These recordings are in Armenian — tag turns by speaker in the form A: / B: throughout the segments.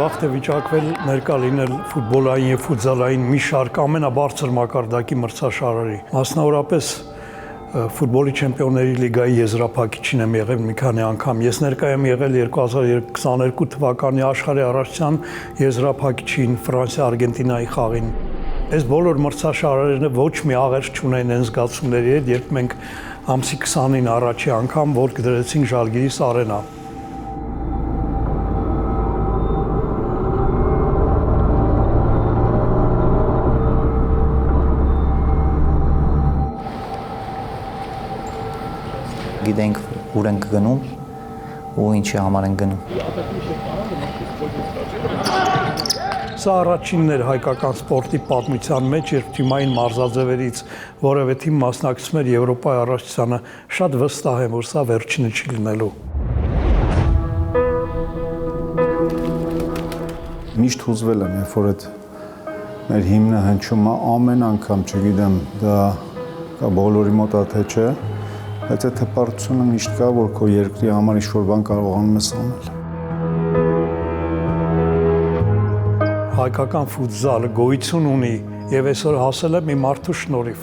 A: բախտ է վիճակվել ներկա լինել ֆուտբոլային եւ ֆուտզալային մի շարք ամենաբարձր մակարդակի մրցաշարերի։ Մասնավորապես ֆուտբոլի չեմպիոնների լիգայի եզրափակիչին եմ եղել մի քանի անգամ։ Ես ներկա եմ եղել 2022 թվականի աշխարհի առաջին եզրափակիչին Ֆրանսիա-Արգենտինայի խաղին։ Այս բոլոր մրցաշարերը ոչ մի աղերս չունեն այն զգացումների հետ, երբ մենք ամսի 20-ին առաջի անգամ ոտք դրեցինք Ժալգիրիս արենա։
B: Գիտենք ուր ենք գնում ու ինչի համար ենք գնում։
A: Սա առաջինն էր հայկական սպորտի պատմության մեջ, երբ թիմային մարզաձևերից որևէ թիմ մասնակցում էր Եվրոպայի առաջնությանը, շատ վստահ եմ, որ սա վերջինը չի լինելու։
C: Միշտ հուզվել եմ, երբ որ այդ մեր հիմնը հնչում է ամեն անգամ, չգիտեմ, դա կա բոլորի մոտ թե չէ, բայց այդ հպարտությունը միշտ կա, որ քո երկրի համար ինչ-որ բան կարողանում ես անել։
A: Հայկական ֆուտզալը գոյություն ունի եւ այսօր հասել է մի մարդու շնորհիվ։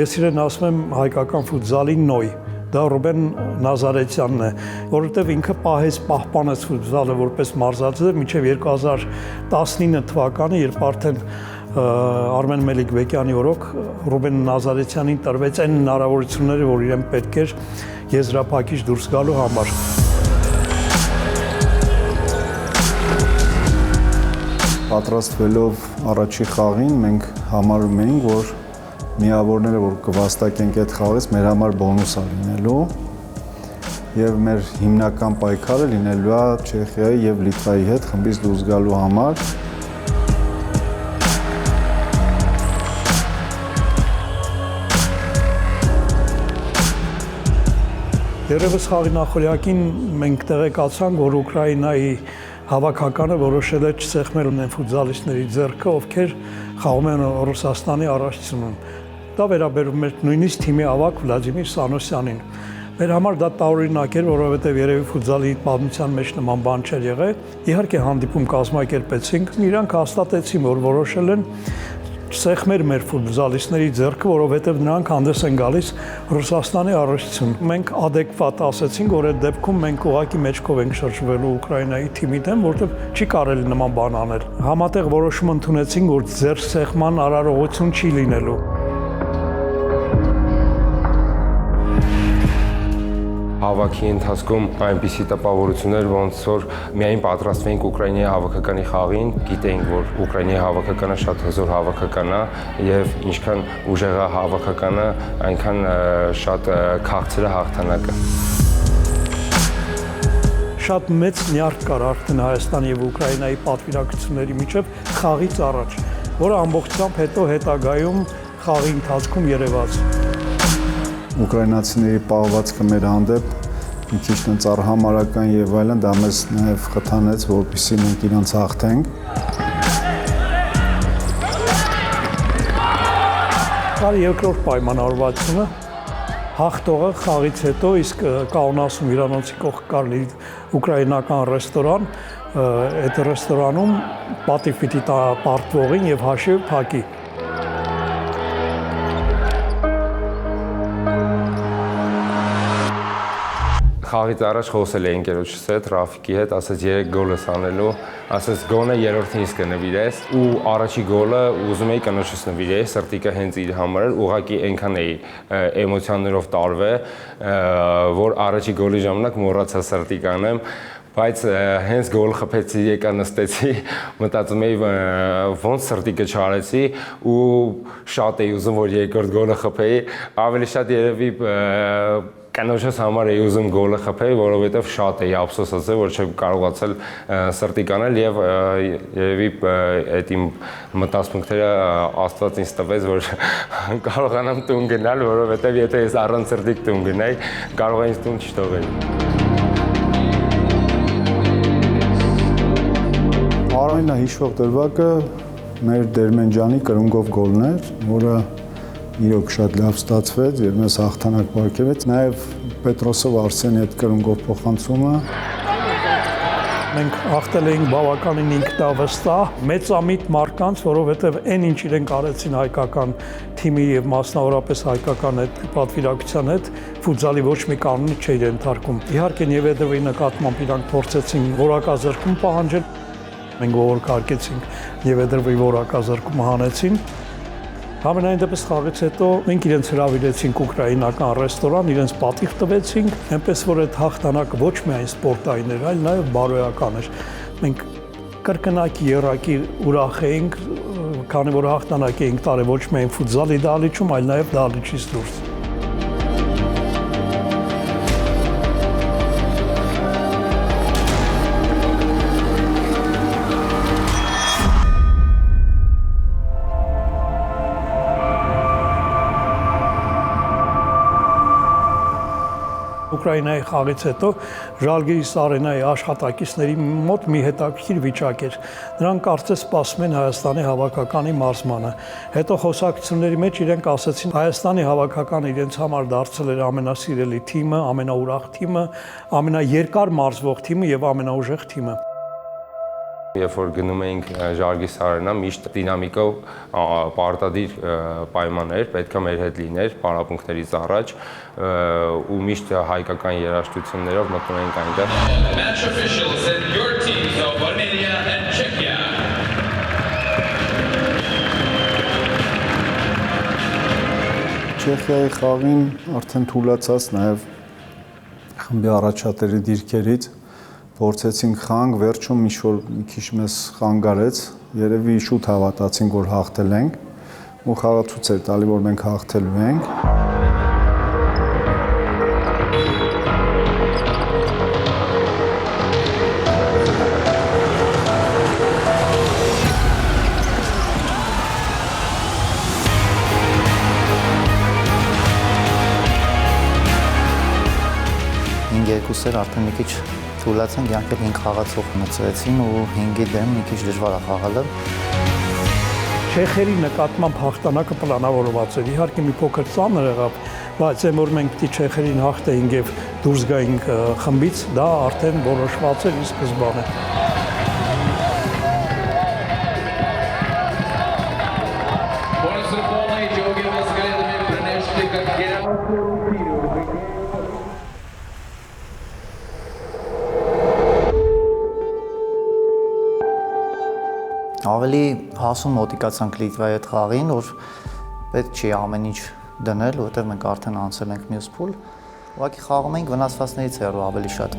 A: Ես իրեն ասում եմ հայկական ֆուտզալի նոյ, դա Ռուբեն Նազարեթյանն է, որովհետեւ ինքը պահպանեց ֆուտզալը որպես մարզաձև մինչեւ 2019 թվականը, երբ արդեն Արմեն Մելիքբեկյանի օրոք Ռուբեն Նազարեթյանին տրվեց այն հնարավորությունները, որ իրեն պետք էր եզրափակիչ դուրս գալու համար։
C: Պատրաստվելով առաջի խաղին մենք համարում էինք, որ միավորները, որ կվաստակենք այդ խաղից, մեր համար բոնուս է լինելու եւ մեր հիմնական պայքարը լինելու է Չեխիայի եւ Լիտվայի հետ խմբից դուրս գալու համար։
A: Երևս խաղի նախօրյակին մենք տեղեկացանք, որ Ուկրաինայի հավաքականը որոշել է չսեղմել ունեն ֆուտզալիստների ձեռքը, ովքեր խաղում են Ռուսաստանի առաջնությունում։ Դա վերաբերում էր նույնիսկ թիմի ավագ Վլադիմիր Սանոսյանին։ Մեր համար դա տարօրինակ էր, որովհետև երևի ֆուտզալի պատմության մեջ նման բան չէր եղել։ Իհարկե հանդիպում կազմակերպեցինք, իրանք հաստատեցին, որ որոշել են սեղմեր մեր ֆուտբոլիստների ձեռքը, որովհետև նրանք հանդես են գալիս Ռուսաստանի առաջնություն։ Մենք adekvat ասեցինք, որ այդ դեպքում մենք ուղղակի մեջքով ենք շրջվելու Ուկրաինայի թիմի դեմ, որովհետև չի կարելի նման բան անել։ Համատեղ որոշում ընդունեցինք, որ ձեռք սեղման արարողություն չի լինելու։
D: Հավաքի ընթացքում այնպիսի տպավորություններ, ոնց որ միայն պատրաստվենք Ուկրաինայի հավաքականի խաղին, գիտենք, որ Ուկրաինայի հավաքականը շատ հզոր հավաքական է եւ ինչքան ուժեղ է հավաքականը, այնքան շատ քաղցր է հաղթանակը։
A: Շատ մեծ նյարդ կար արդեն Հայաստանի եւ Ուկրաինայի պատվիրակությունների միջև խաղից առաջ, որը ամբողջությամբ հետո հետագայում խաղի ընթացքում երևաց։
C: Ուկրաինացիների պահվածքը մեր հանդեպ մի քիչ տենց արհամարական եւ այլն, դա մեզ նաեւ խթանեց, որպեսզի մենք իրանց հաղթենք։
A: Կար երկրորդ պայմանավորվածությունը, հաղթողը խաղից հետո, իսկ Կաունասում հյուրանոցի կողք կար ուկրաինական ռեստորան, այդ ռեստորանում պատիվ պիտի տա պարտվողին եւ հաշիվ փակի։
D: Խաղից առաջ խոսել էի ընկերոջս հետ, Ռաֆիկի հետ, ասաց 3 գոլ ես անելու, ասաց գոնե երրորդին ինձ կնվիրես ու առաջի գոլը ուզում էի կնոջս նվիրեի, սրտիկը հենց իր համար էր, ուղղակի այնքան էի էմոցիաներով տարվել, որ առաջի գոլի ժամանակ մոռացա սրտիկ անեմ, բայց հենց գոլ խփեցի, եկա նստեցի, մտածում էի ոնց սրտիկը չարեցի ու շատ էի ուզում, որ երկրորդ գոլը խփեի, ավելի շատ երևի կնոջս համար էի ուզում գոլը խփեի, որովհետև շատ էի ափսոսացել, որ չեմ կարողացել սրտիկ անել եւ երևի այդ իմ մտածմունքները Աստված ինձ տվեց, որ կարողանամ տուն գնալ, որովհետև եթե ես առանց սրտիկ տուն գնայի, կարող եմ ինձ տուն չթողել։
C: Ամենահիշվող դրվագը մեր Դերմենջանի կրունկով գոլն էր, որը իրոք շատ լավ ստացվեց եւ մեզ հաղթանակ պարգևեց, նաեւ Պետրոսով Արսենի հետ կրունկով փոխանցումը։
A: Մենք հաղթել էինք բավականին ինքնավստահ, մեծամիտ մարդկանց, որովհետև այն ինչ իրենք արեցին հայկական թիմի եւ մասնավորապես հայկական այդ պատվիրակության հետ, ֆուտզալի ոչ մի կանոնի չէր ենթարկում։ Իհարկե Նևեդովի նկատմամբ իրանք փորձեցին որակազրկում պահանջել, մենք ողորկարկեցինք Նևեդովի որակազրկումը հանեցին։ Համենայն դեպս խաղից հետո մենք իրենց հրավիրեցինք ուկրաինական ռեստորան, իրենց պատիվ տվեցինք, այնպես որ այդ հաղթանակը ոչ միայն սպորտային էր, այլ նաև բարոյական էր։ Մենք կրկնակի եռակի ուրախ էինք, քանի որ հաղթանակ էինք տարել ոչ միայն ֆուտզալի դահլիճում, այլ նաև դահլիճից դուրս։ Ուկրաինայի խաղից հետո Ժալգիրիս արենայի աշխատակիցների մոտ մի հետաքրքիր վիճակ էր։ Նրանք կարծես սպասում են Հայաստանի հավաքականի մարզմանը։ Հետո խոսակցությունների մեջ իրենք ասացին Հայաստանի հավաքականը իրենց համար դարձել էր ամենասիրելի թիմը, ամենաուրախ թիմը, ամենաերկար մարզվող թիմը եւ ամենաուժեղ թիմը։
D: Երբ որ գնում էինք Ժարգիս արենա, միշտ դինամիկով պարտադիր պայման էր, պետք է մեր հետ լիներ պարապմունքներից առաջ ու միշտ հայկական երաժշտություններով մտնում էինք այնտեղ։
E: Match officials and your teams of Armenia and Czechia.
C: Չեխիայի խաղին արդեն թուլացած նաև խմբի առաջատերի դիրքերից փորձեցինք խաղանք, վերջում ինչ-որ մի քիչ մեզ խանգարեց, երևի շուտ հավատացինք, որ հաղթել ենք ու խաղը ցույց էր տալի, որ մենք հաղթելու ենք։
B: Երկուսեր արդեն մի քիչ թուլացան, իրանք էլ 5 խաղացող մցրեցին ու 5-ի դեմ մի քիչ դժվար է խաղալը։
A: Չեխերի նկատմամբ հաղթանակը պլանավորված էր։ Իհարկե մի փոքր ծանր եղավ, բայց այն որ մենք պիտի չեխերին հաղթեինք եւ դուրս գայինք խմբից, դա արդեն որոշված էր ի սկզբանե։
B: Ավելի հասուն մոտիկացանք Լիտվայի հետ խաղին, որ պետք չի ամեն ինչ դնել, որովհետև մենք արդեն անցել ենք մյուս փուլ։ Ուղղակի խաղում էինք վնասվածներից հեռու ավելի շատ։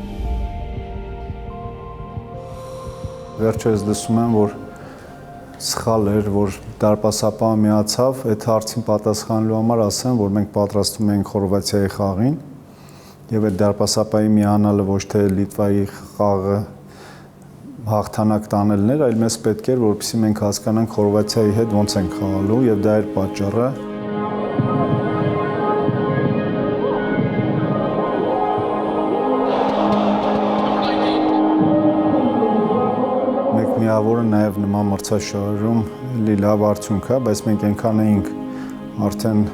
C: Վերջերս լսում եմ, որ սխալ էր, որ դարպասապահը միացավ, այդ հարցին պատասխանելու համար ասեմ, որ մենք պատրաստվում ենք Խորվաթիայի խաղին, եւ այդ դարպասապահի միանալը ոչ թե Լիտվայի խաղը հաղթանակ տանելն էր, այլ մեզ պետք էր, որպեսզի մենք հասկանանք Խորվաթիայի հետ ոնց ենք խաղալու եւ դա էր պատճառը։ Մեկ միավորը նաեւ նման մրցաշարերում էլի լավ արդյունք է, բայց մենք այնքան էինք արդեն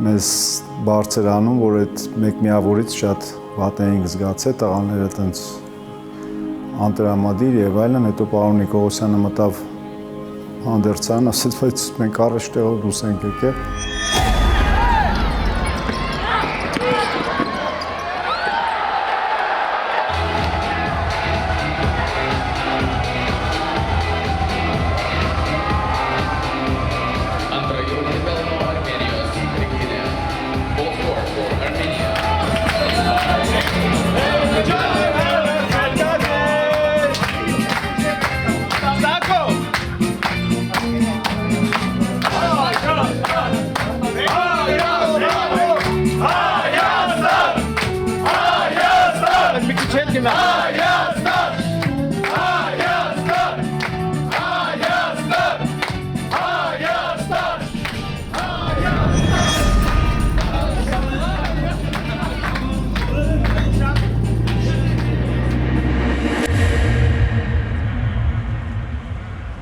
C: մեզ բարձր անում, որ այդ մեկ միավորից շատ վատ էինք զգացել, տղաները տենց անտրամադիր եւ այլն, հետո պարոն Նիկողոսյանը մտավ հանդերձան, ասեց, բայց մենք առաջ տեղով դուրս ենք եկել։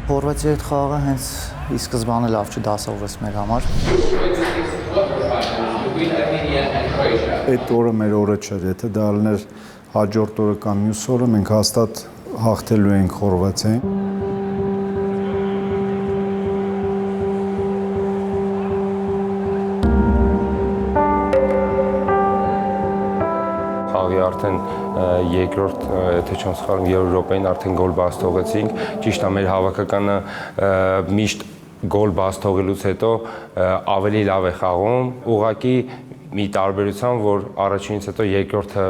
B: Խորվաթիայի հետ խաղը հենց ի սկզբանե լավ չդասավորեց մեր համար։
C: Այդ օրը մեր օրը չէր, եթե դա լիներ հաջորդ օրը կամ մյուս օրը մենք հաստատ հաղթելու ենք Խորվաթիային։
D: Խաղի արդեն երկրորդ, եթե չեմ սխալվում, 3 րոպեին արդեն գոլ բաց թողեցինք։ Ճիշտ է, մեր հավաքականը միշտ գոլ բաց թողելուց հետո ավելի լավ է խաղում, ուղղակի մի տարբերությամբ, որ առաջինից հետո երկրորդը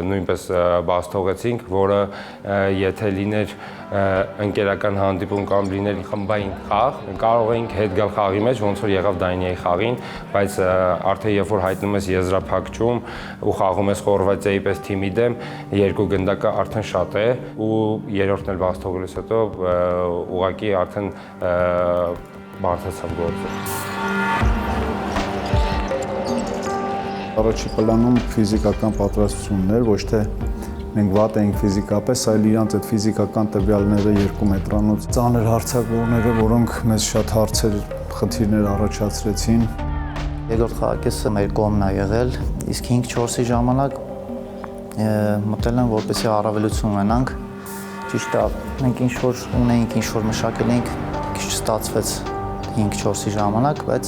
D: նույնպես բաց թողեցինք, որը եթե լիներ ընկերական հանդիպում կամ լիներ խմբային խաղ, կարող էինք հետ գալ խաղի մեջ, ոնց որ եղավ Դանիայի խաղին, բայց արդեն երբ որ հայտնում ես եզրափակում ու խաղում ես Խորվաթիայի պես թիմի դեմ, երկու գնդակը արդեն շատ է ու երրորդն էլ բաց թողելուց հետո ուղղակի արդեն բարձրացավ գործը։
C: Առաջի պլանում ֆիզիկական պատրաստությունն էր, ոչ թե մենք վատ էինք ֆիզիկապես, այլ իրանց այդ ֆիզիկական տվյալները 2 մետրանոց ծանր հարձակվողները, որոնք մեզ շատ հարցեր, խնդիրներ առաջացրեցին։
B: Երկրորդ խաղակեսը մեր կողմն է եղել, իսկ 5-4-ի ժամանակ մտել են, որպեսզի առավելություն ունենանք։ Ճիշտ է, մենք ինչ-որ ունեինք, ինչ-որ մշակել էինք, քիչ ստացվեց 5-4-ի ժամանակ, բայց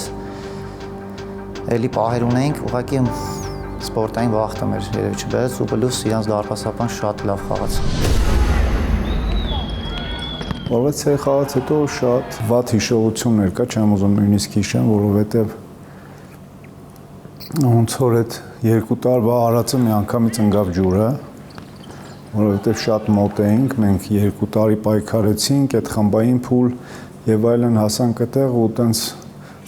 B: էլի պահեր ունեինք, ուղղակի սպորտային վախտը մեր երևի չբերեց ու պլյուս իրանց դարպասապան շատ լավ խաղաց։
C: Խորվաթիայի խաղաց հետո շատ վատ հիշողություններ կա, չեմ ուզում նույնիսկ հիշեմ, որովհետև ոնց որ այդ 2 տարվա արածը մի անգամից ընկավ ջուրը, որովհետև շատ մոտ էինք, մենք 2 տարի պայքարեցինք, այդ խմբային փուլ եւ այլն հասանք այդտեղ ու տենց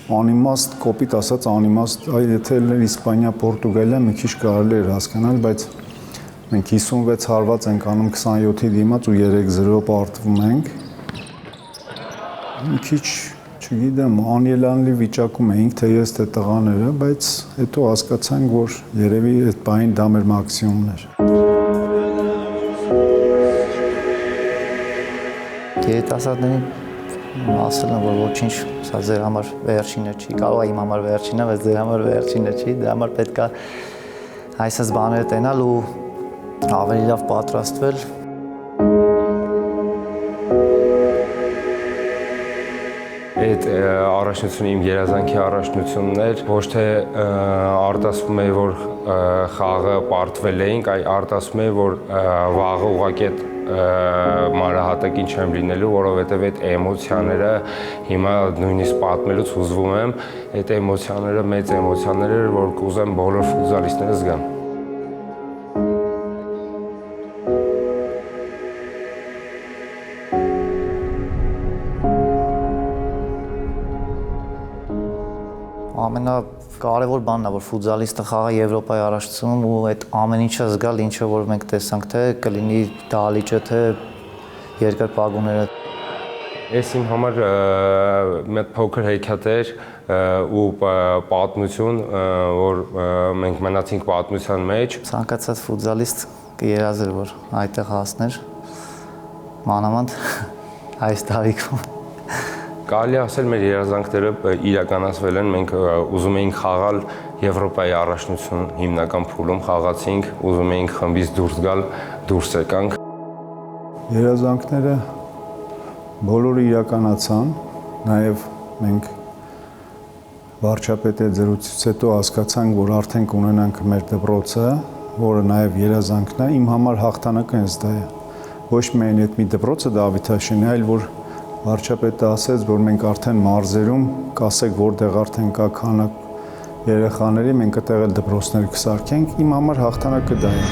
C: անիմաստ, կոպիտ ասած անիմաստ, այ եթե էլ Իսպանիա, Պորտուգալիա մի քիչ կարելի էր հասկանալ, բայց մենք 56 հարված ենք անում 27-ի դիմաց ու 3-0 պարտվում ենք։ Մի քիչ, չգիտեմ, անելանելի վիճակում էինք, թե ես թե տղաները, բայց հետո հասկացանք, որ երևի այդ բային դա մեր մաքսիմումն էր։
B: Երիտասարդներին ասել եմ, որ ոչինչ, սա ձեր համար վերջինը չի, կարող է իմ համար վերջինը, բայց ձեր համար վերջինը չի, դրա համար պետք է այսպես բաները տենալ ու ավելի լավ պատրաստվել։
D: Այդ առաջնությունը իմ երազանքի առաջնությունն էր, ոչ թե արտասվում է, որ խաղը պարտվել էինք, այլ արտասվում է, որ վաղը ուղղակի այդ մանրահատակին չեմ լինելու, որովհետև այդ էմոցիաները հիմա նույնիսկ պատմելուց հուզվում եմ, այդ էմոցիաները մեծ էմոցիաներ էր, որ կուզեմ բոլոր ֆուտբոլիստները զգան։
B: Ամենակարևոր բանն է, որ ֆուտբոլիստը խաղա Եվրոպայի առաջնությունում ու այդ ամեն ինչը զգալ, ինչը որ մենք տեսանք, թե կլինի դահլիճը, թե երկրպագուները։
D: Այս իմ համար մի փոքր հեքիաթ էր ու պատմություն, որ մենք մնացինք պատմության մեջ։
B: Ցանկացած ֆուտբոլիստ կերազեր, որ այդտեղ հասներ, մանավանդ այս տարիքում։
D: Կարելի ասել մեր երազանքները իրականացվել են, մենք ուզում էինք խաղալ Եվրոպայի առաջնություն հիմնական փուլում խաղացինք, ուզում էինք խմբից դուրս գալ, դուրս եկանք։
C: Երազանքները բոլորը իրականացան, նաև մենք վարչապետի զրույցից հետո հասկացանք, որ արդեն կունենանք մեր դպրոցը, որը նաև երազանքն է, իմ համար հաղթանակը հենց դա է։ Ոչ միայն այդ մի դպրոցը Դավիթաշենի, այլ որ վարչապետը ասեց, որ մենք արդեն մարզերում կասեք, որտեղ արդեն կա քանակ երեխաների, մենք այդտեղ էլ դպրոցներ կսարքենք, իմ համար հաղթանակը դա է։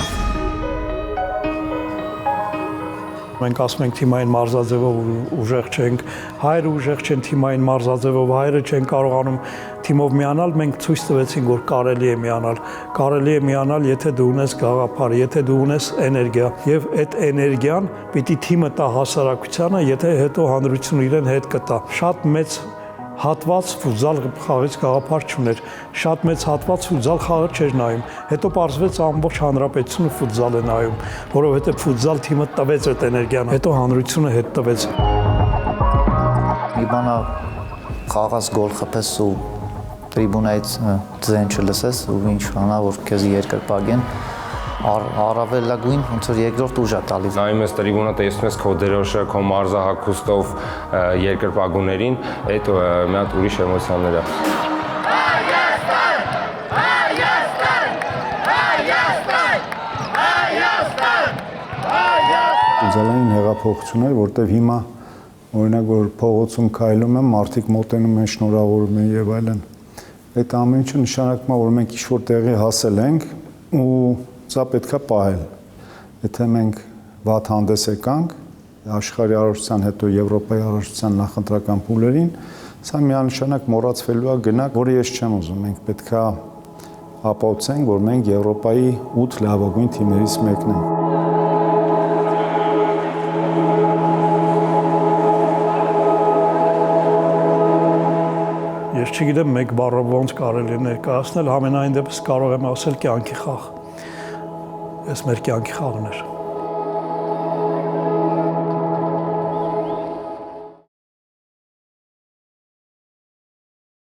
A: Մենք ասում ենք թիմային մարզաձևով ուժեղ չենք, հայերը ուժեղ չեն թիմային մարզաձևով, հայերը չեն կարողանում թիմով միանալ, մենք ցույց տվեցինք, որ կարելի է միանալ։ Կարելի է միանալ, եթե դու ունես գաղափար, եթե դու ունես էներգիա, եւ այդ էներգիան պիտի թիմը տա հասարակությանը, եթե հետո հանրությունը իրեն հետ կտա։ Շատ մեծ հատված ֆուտզալ խաղից գաղափար չուներ, շատ մեծ հատված ֆուտզալ խաղը չէր նայում, հետո պարզվեց ամբողջ հանրապետությունը ֆուտզալ է նայում, որովհետև ֆուտզալ թիմը տվեց այդ էներգիան, հետո հանրությունը հետ տվեց։
B: Մի բան է խաղաց գոլ խփես ու տրիբունայից ձեն չլսես ու ինչ անա, որ քեզ երկրպագեն, առավելագույն ոնց որ երկրորդ ուժ է տալիս։
D: Նայում ես տրիբունա, տեսնում ես քո դերոշը, քո մարզահագուստով երկրպագուներին, այդ մի հատ ուրիշ էմոցիաներ է։
C: Ձալային հեղափոխություններ, որտեղ հիմա օրինակ որ փողոցում քայլում եմ, մարդիկ մոտենում են, շնորհավորում են եւ այլն։ Այդ ամեն ինչը նշանակում է, որ մենք ինչ-որ տեղի հասել ենք ու սա պետքա պահել։ Եթե մենք վատ հանդես եկանք աշխարհի առողջության հետո Եվրոպայի առողջության նախընտրական փուլերին, սա միանշանակ մոռացվելու է գնանք, որը ես չեմ ուզում։ Մենք պետքա ապացուցենք, որ մենք Եվրոպայի 8 լավագույն թիմերից մեկն ենք։
A: Ես չգիտեմ մեկ բառով ոնց կարելի է ներկայացնել, համենայն դեպս կարող եմ ասել կյանքի խաղ։ Այս մեր կյանքի խաղն էր։